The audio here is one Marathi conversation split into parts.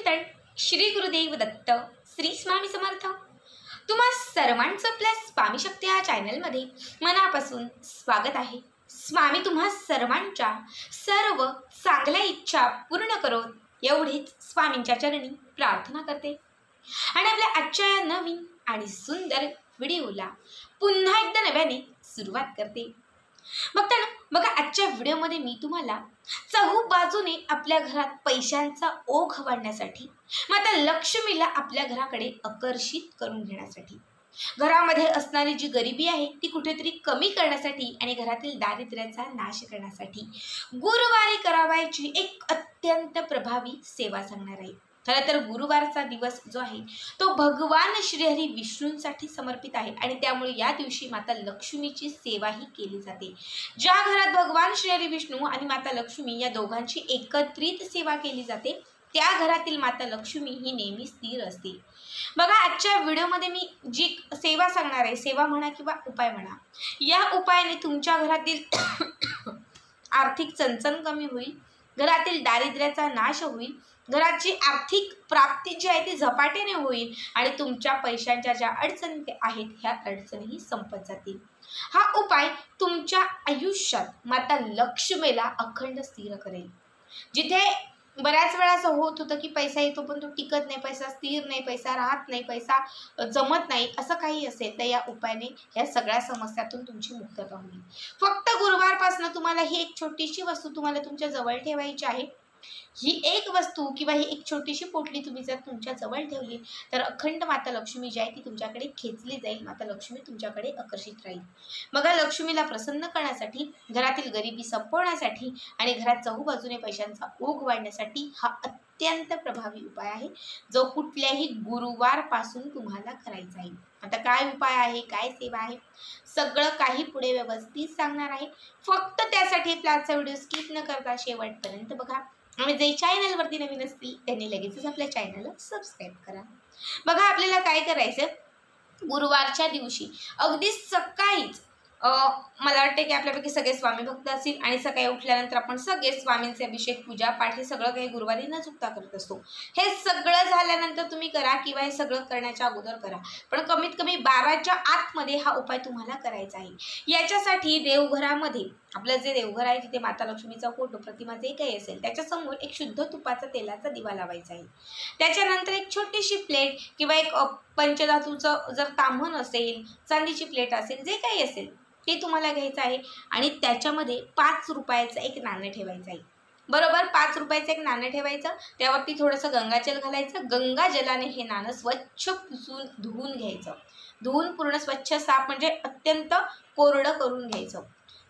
चिंतन श्री गुरुदेव दत्त श्री स्वामी समर्थ। तुम्हा सर्वांचं आपल्या स्वामी शक्ती या चॅनलमध्ये मनापासून स्वागत आहे। स्वामी तुम्हा सर्वांच्या सर्व चांगल्या इच्छा पूर्ण करोत एवढीच स्वामींच्या चरणी प्रार्थना करते आणि आपल्या आजच्या या नवीन आणि सुंदर व्हिडिओला पुन्हा एकदा नव्याने सुरुवात करते। बघा आजच्या व्हिडिओमध्ये मी तुम्हाला चहूबाजूने आपल्या घरात पैशांचा ओघ वाढण्यासाठी, माता लक्ष्मीला आपल्या घराकडे आकर्षित करून घेण्यासाठी, घरामध्ये असणारी जी गरिबी आहे ती कुठेतरी कमी करण्यासाठी आणि घरातील दारिद्र्याचा नाश करण्यासाठी गुरुवारी करावायची एक अत्यंत प्रभावी सेवा सांगणार आहे। खरं तर गुरुवारचा दिवस जो आहे तो भगवान श्रीहरी विष्णूंसाठी समर्पित आहे आणि त्यामुळे या दिवशी माता लक्ष्मीची सेवाही केली जाते। ज्या घरात भगवान श्रीहरी विष्णू आणि माता लक्ष्मी या दोघांची एकत्रित सेवा केली जाते त्या घरातील माता लक्ष्मी ही नेहमी स्थिर असते। बघा आजच्या व्हिडिओमध्ये मी जी सेवा सांगणार आहे, सेवा म्हणा किंवा उपाय म्हणा, या उपायाने तुमच्या घरातील आर्थिक चणचण कमी होईल, घरातील दारिद्र्याचा नाश होईल, घराची आर्थिक प्राप्ती जी आहे ती झपाट्याने होईल आणि तुमच्या पैशांच्या ज्या अडचणी आहेत ह्या अडचणीही संपत जातील। हा उपाय तुमच्या आयुष्यात माता लक्ष्मीला अखंड स्थिर करेल। जिथे बऱ्याच वेळा असं होत होतं की पैसा येतो पण तो टिकत नाही, पैसा स्थिर नाही, पैसा राहत नाही, पैसा जमत नाही, असं काही असेल तर या उपायाने या सगळ्या समस्यातून तुमची मुक्तता होईल। फक्त गुरुवारपासून तुम्हाला ही एक छोटीशी वस्तू तुम्हाला तुमच्या जवळ ठेवायची आहे। ही एक वस्तू किंवा ही एक छोटीशी पोटली तुम्ही जर तुमच्या जवळ ठेवली तर अखंड माता लक्ष्मी जी आहे ती तुमच्याकडे खेचली जाईल, माता लक्ष्मी तुमच्याकडे आकर्षित राहील। बघा लक्ष्मीला प्रसन्न करण्यासाठी, घरातील गरिबी संपवण्यासाठी आणि घरात चहूबाजूने पैशांचा ओघ वाढण्यासाठी हा अत्यंत प्रभावी उपाय आहे जो कुठल्याही गुरुवारपासून तुम्हाला करायचा आहे। आता काय उपाय आहे, काय सेवा आहे, सगळं काही पुढे व्यवस्थित सांगणार आहे। फक्त त्यासाठी आपला आजचा व्हिडिओ स्किप न करता शेवटपर्यंत बघा आणि जे चॅनलवरती नवीन असतील त्यांनी लगेचच आपल्या चॅनलला सबस्क्राईब करा। बघा आपल्याला काय करायचं, गुरुवारच्या दिवशी अगदी सकाळीच मला वाटते की आपल्यापैकी सगळे स्वामी भक्त असतील आणि सकाळी उठल्यानंतर आपण सगळे स्वामींचे अभिषेक, पूजा पाठ हे सगळं काही गुरुवारी न चुकता करत असतो। हे सगळं झाल्यानंतर तुम्ही करा किंवा हे सगळं करण्याच्या अगोदर करा, पण कमीत कमी 12च्या आतमध्ये हा उपाय तुम्हाला करायचा आहे। याच्यासाठी देवघरामध्ये आपलं जे देवघर आहे तिथे माता लक्ष्मीचा फोटो, प्रतिमा जे काही असेल त्याच्यासमोर एक शुद्ध तुपाचा तेलाचा दिवा लावायचा आहे। त्याच्यानंतर एक छोटीशी प्लेट किंवा एक पंचधातूचं जर ताम्हण असेल, चांदीची प्लेट असेल, जे काही असेल ते तुम्हाला घ्यायचं आहे आणि त्याच्यामध्ये 5 रुपयाचं एक नाणं ठेवायचं आहे। बरोबर 5 रुपयाचं एक नाणं ठेवायचं, त्यावरती थोडंसं गंगाजल घालायचं, गंगाजलाने हे नाणं स्वच्छ पुसून धुवून घ्यायचं, धुवून पूर्ण स्वच्छ साफ म्हणजे अत्यंत कोरडं करून घ्यायचं।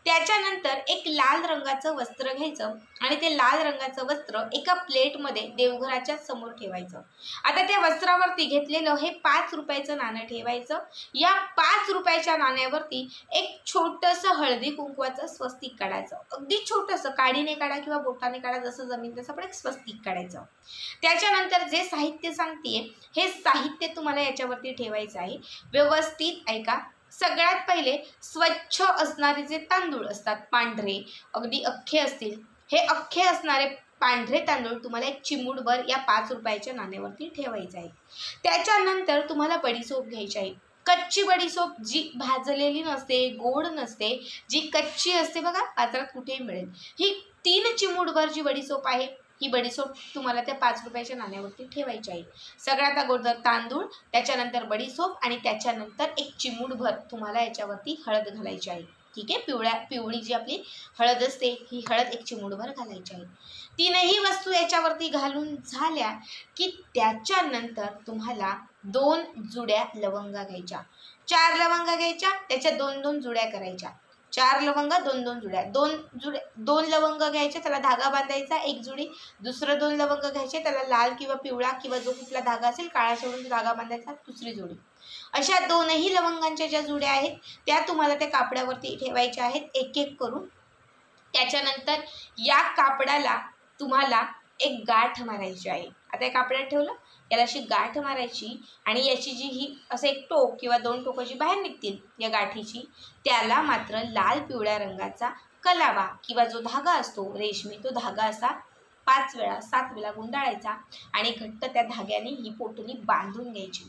त्याच्यानंतर एक लाल रंगाचं वस्त्र घ्यायचं आणि ते लाल रंगाचं वस्त्र एका प्लेटमध्ये देवघराच्या समोर ठेवायचं। आता त्या वस्त्रावरती घेतलेलं हे 5 रुपयाचं नाणं ठेवायचं। या 5 रुपयाच्या नाण्यावरती एक छोटंसं हळदी कुंकवाचं स्वस्तिक काढायचं, अगदी छोटंसं, काडीने काढा किंवा बोटाने काढा, जसं जमीन तसं पण एक स्वस्तिक काढायचं। त्याच्यानंतर जे साहित्य सांगतेय हे साहित्य तुम्हाला याच्यावरती ठेवायचं आहे। व्यवस्थित ऐका, सगळ्यात पहिले स्वच्छ असणारे जे तांदूळ असतात पांढरे, अगदी अख्खे असतील, हे अख्खे असणारे पांढरे तांदूळ तुम्हाला एक चिमूटभर या 5 रुपयाच्या नाण्यावरती ठेवायचं आहे। त्याच्यानंतर तुम्हाला बडीसोप घ्यायची आहे, कच्ची बडीसोप, जी भाजलेली नसते, गोड नसते, जी कच्ची असते, बघा बाजारात कुठेही मिळेल। ही 3 चिमूटभर जी बडीसोप आहे ही बडीसोप तुम्हाला त्या 5 रुपयाच्या नाण्यावरती ठेवायची आहे। सगळ्यात अगोदर तांदूळ, त्याच्यानंतर बडीसोप आणि त्याच्यानंतर एक चिमूटभर तुम्हाला याच्यावरती हळद घालायची आहे। ठीक आहे, पिवळी जी आपली हळद असते ही हळद एक चिमूटभर घालायची आहे। 3ही वस्तू याच्यावरती घालून झाल्या की त्याच्यानंतर तुम्हाला 2 जुड्या लवंगा घ्यायच्या, 4 लवंगा घ्यायच्या, त्याच्या 2-2 जुड्या करायच्या। 4 लवंग 2-2 जुड्या, 2 लवंग घ्यायचे, त्याला धागा बांधायचा एक जुडी, दुसरं 2 लवंग घ्यायचे, त्याला लाल किंवा पिवळा किंवा जो कुठला धागा असेल काळा सोडून धागा बांधायचा, दुसरी जोडी। अशा 2ही लवंगांच्या ज्या जुड्या आहेत त्या तुम्हाला त्या कापडावरती ठेवायच्या आहेत एक एक करून। त्याच्यानंतर या कापडाला तुम्हाला एक गाठ मारायची आहे। आता या कापडात ठेवलं, याला अशी गाठ मारायची आणि याची जी ही असं एक टोक किंवा 2 टोकं जी बाहेर निघतील या गाठीची, त्याला मात्र लाल पिवळ्या रंगाचा कलावा किंवा जो धागा असतो रेशमी, तो धागा असा 5 वेळा 7 वेळा गुंडाळायचा आणि घट्ट त्या धाग्याने ही पोटली बांधून घ्यायची।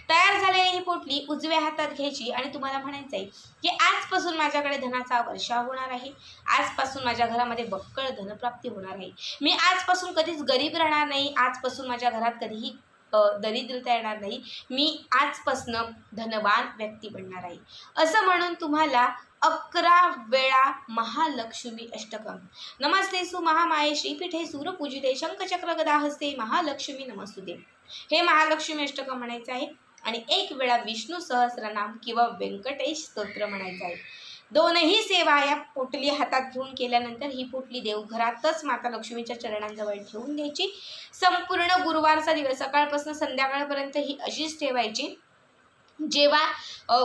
तयार झालेली ही पोटली उजव्या हातात घ्यायची आणि तुम्हाला म्हणायचं आहे की आजपासून माझ्याकडे धनाचा वर्षाव होणार आहे, आजपासून माझ्या घरामध्ये बक्कळ धनप्राप्ती होणार आहे, मी आजपासून कधीच गरीब राहणार नाही, आजपासून माझ्या घरात कधीही दरिद्रता येणार नाही, मी आजपासून धनवान व्यक्ती बनणार आहे, असं म्हणून तुम्हाला 11 वेळा महालक्ष्मी अष्टकम नमस्ते सु महामाये श्रीपीठे सूरपूजिते शंखचक्र गदा हस्ते महालक्ष्मी नमस्तुते हे महालक्ष्मी अष्टकम म्हणायचं आहे। आणि 1 वेळा विष्णू सहस्रनाम किंवा व्यंकटेश स्तोत्र म्हणायचं आहे। दोनही सेवा या पोटली हातात घेऊन केल्यानंतर ही पोटली देवघरातच माता लक्ष्मीच्या चरणांजवळ ठेवून द्यायची। संपूर्ण गुरुवारचा दिवस सकाळपासून संध्याकाळपर्यंत ही अशीच ठेवायची। जेव्हा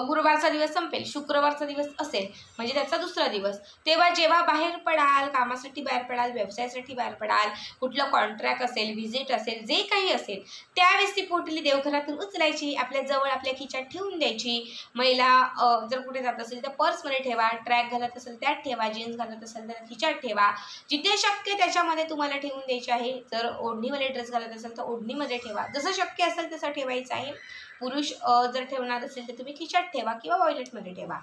गुरुवारचा दिवस संपेल, शुक्रवारचा दिवस असेल म्हणजे त्याचा दुसरा दिवस, तेव्हा जेव्हा बाहेर पडाल, कामासाठी बाहेर पडाल, व्यवसायासाठी बाहेर पडाल, कुठलं कॉन्ट्रॅक्ट असेल, व्हिजिट असेल, जे काही असेल त्यावेळेस ती पोटली देवघरातून उचलायची, आपल्या जवळ आपल्या खिच्यात ठेवून द्यायची। महिला जर कुठे जात असेल तर पर्समध्ये ठेवा, ट्रॅक घालत असेल त्यात ठेवा, जीन्स घालत असेल तर खिच्यात ठेवा, जिथे शक्य त्याच्यामध्ये तुम्हाला ठेवून द्यायची आहे। जर ओढणीवाले ड्रेस घालत असेल तर ओढणीमध्ये ठेवा, जसं शक्य असेल तसं ठेवायचं आहे। पुरुष जर ठेवणार असेल तर तुम्ही खिच्यात ठेवा किंवा वॉलेटमध्ये ठेवा।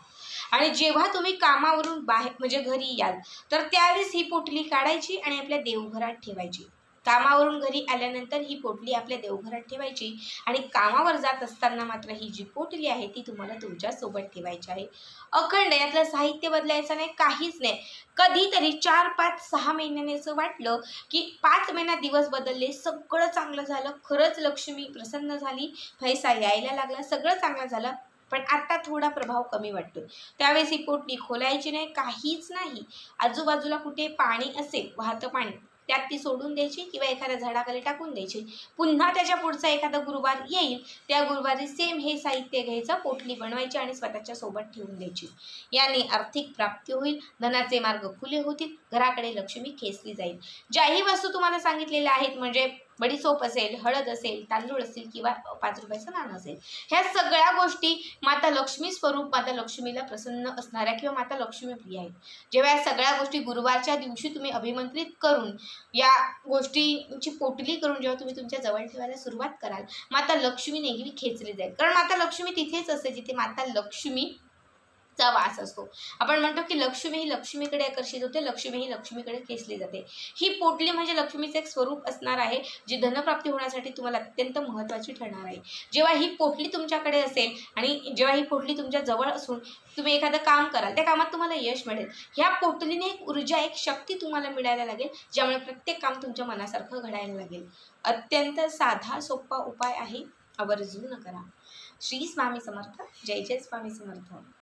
आणि जेव्हा तुम्ही कामावरून बाहेर म्हणजे घरी याल तर त्यावेळेस ही पोटली काढायची आणि आपल्या देवघरात ठेवायची। कामावरून घरी आल्यानंतर ही पोटली आपल्या देवघरात ठेवायची आणि कामावर जात असताना मात्र ही जी पोटली आहे ती तुम्हाला तुमच्या सोबत ठेवायची आहे। अखंड, यातलं साहित्य बदलायचं नाही, काहीच नाही। कधीतरी 4, 5, 6 महिन्याने असं वाटलं की 5 महिन्यात दिवस बदलले, सगळं चांगलं झालं, खरंच लक्ष्मी प्रसन्न झाली, पैसा यायला लागला, सगळं चांगलं झालं, पण आता थोडा प्रभाव कमी वाटतो, त्यावेळेस ही पोटली खोलायची नाही, काहीच नाही। आजूबाजूला कुठे पाणी असेल, वाहतं पाणी, त्यात ती सोडून द्यायची किंवा एखाद्या झाडाखाली टाकून द्यायची। पुन्हा त्याच्या पुढचा एखादा गुरुवार येईल, त्या गुरुवारी सेम हे साहित्य घ्यायचं, पोटली बनवायची आणि स्वतःच्या सोबत ठेवून द्यायची। याने आर्थिक प्राप्ती होईल, धनाचे मार्ग खुले होतील, घराकडे लक्ष्मी खेचली जाईल। ज्याही वस्तू तुम्हाला सांगितलेल्या आहेत म्हणजे बडीसोप असेल, हळद असेल, तांदूळ असेल किंवा 5 रुपयाचं नाणं असेल, ह्या सगळ्या गोष्टी माता लक्ष्मी स्वरूप, माता लक्ष्मीला प्रसन्न असणाऱ्या किंवा माता लक्ष्मी प्रिय आहेत। जेव्हा या सगळ्या गोष्टी गुरुवारच्या दिवशी तुम्ही अभिमंत्रित करून या गोष्टींची पोटली करून जेव्हा तुम्ही तुमच्या जवळ ठेवायला सुरुवात कराल, माता लक्ष्मी नेहमी खेचली जाईल। कारण माता लक्ष्मी तिथेच असते जिथे माता लक्ष्मी चा वास असतो। आपण म्हणतो की लक्ष्मी ही लक्ष्मीकडे आकर्षित होते, लक्ष्मी ही लक्ष्मीकडे खेचली जाते। ही पोटली म्हणजे लक्ष्मीचे एक स्वरूप असणार आहे, जी धनप्राप्ती होण्यासाठी तुम्हाला अत्यंत महत्त्वाची ठरणार आहे। जेव्हा ही पोटली तुमच्याकडे असेल आणि जेव्हा ही पोटली तुमच्या जवळ असून तुम्ही एखादं काम कराल, त्या कामात तुम्हाला यश मिळेल। ह्या पोटलीने एक ऊर्जा, एक शक्ती तुम्हाला मिळायला लागेल, ज्यामुळे प्रत्येक काम तुमच्या मनासारखं घडायला लागेल। अत्यंत साधा सोपा उपाय आहे, आवर्जून करा। श्री स्वामी समर्थ। जय जय स्वामी समर्थ।